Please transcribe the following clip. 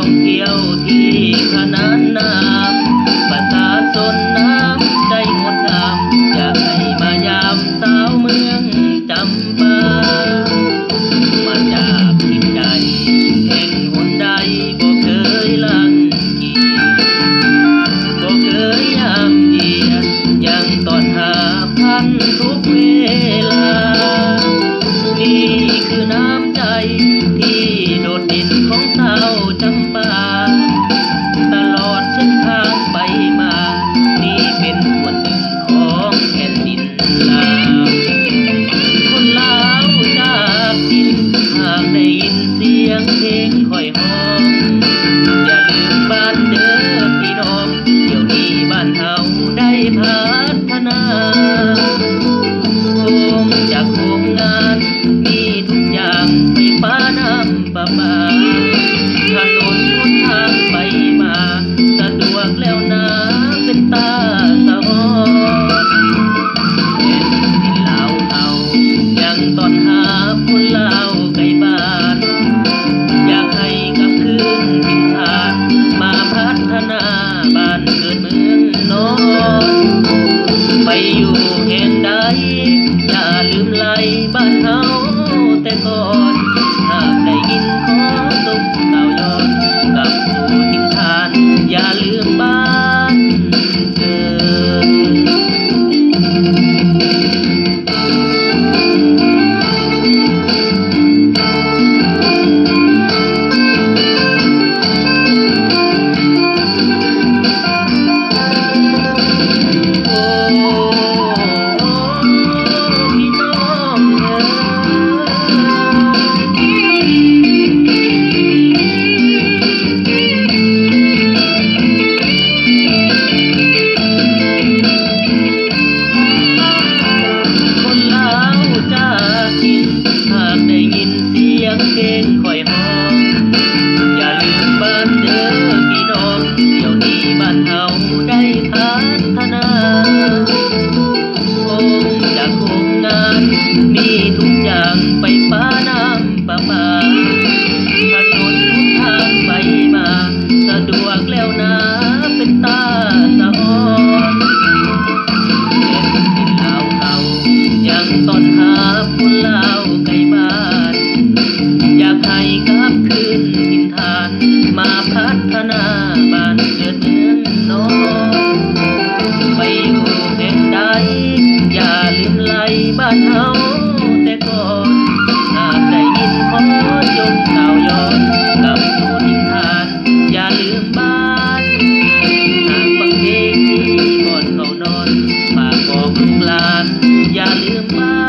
ท่องเที่ยวที่ขนานนามประชาชนน้ำใจงดงามอยากให้มายามสาวเมืองจำปามาจากทิศใดแห่งหนใดบ่เคยลังเกียจบ่เคยยามเยียดยังตอนหาพันทุกเวลานี่คือน้ำใจที่โดดเด่นของสาวจำปาตลอดเส้นทางไปมานี่เป็นส่วนหนึ่งของแผ่นดินลาวคนลาวจากถิ่นหากได้ยินเสียงเพลงค่อยฮ้องอย่าลืมบ้านเด้อพี่น้องเดี๋ยวนี้บ้านเฮาได้พัฒนาโคงจากโครงงานมีทุกอย่างไฟฟ้าน้ำประปาถนนหนทางไปมาสะดวกแล้วนะเป็นตาสะอ้อนแผ่นดินลาวเฮายังตอนหาคนลาวไกลบ้านอยากให้กลับคืนถิ่นฐานมาพัฒนาบ้านเกิดเมืองนอนไปอยู่แห่งใดอย่าลืมไล่บ้านเฮาแต่ก่อนหากได้ยินขอส่งสาวย้อนกลับสู่ถิ่นฐานอย่าลืมบ้านเกิด โอ้พี่น้องคนลาวจากถิ่นหากได้ยินเสียงเพลงค่อยฮ้องอย่าลืมบ้านเด้อพี่น้องเดี๋ยวนี้บ้านเฮาได้พัฒนาโคงจากโครงงานมีทุกอย่างไฟฟ้าน้ำประปาถนนหนทางไปมาสะดวกแล้วนะเป็นตาสะอ้อนแผ่นดินลาวเฮายังต้อนหาคนลาวไกลบ้านอยากให้กลับคืนถิ่นฐานมาพัฒนาบ้านเกิดเมืองนอนไปอยู่แห่งใดอย่าลืมไล่บ้านเฮาแต่ก่อนหากได้ยินขอจงสาวย้อนกลับสู่ถิ่นฐานอย่าลืมบ้านหากฟังเพลงนี้ก่อนเข้านอนฝากบอกลูกหลานอย่าลืมบ้าน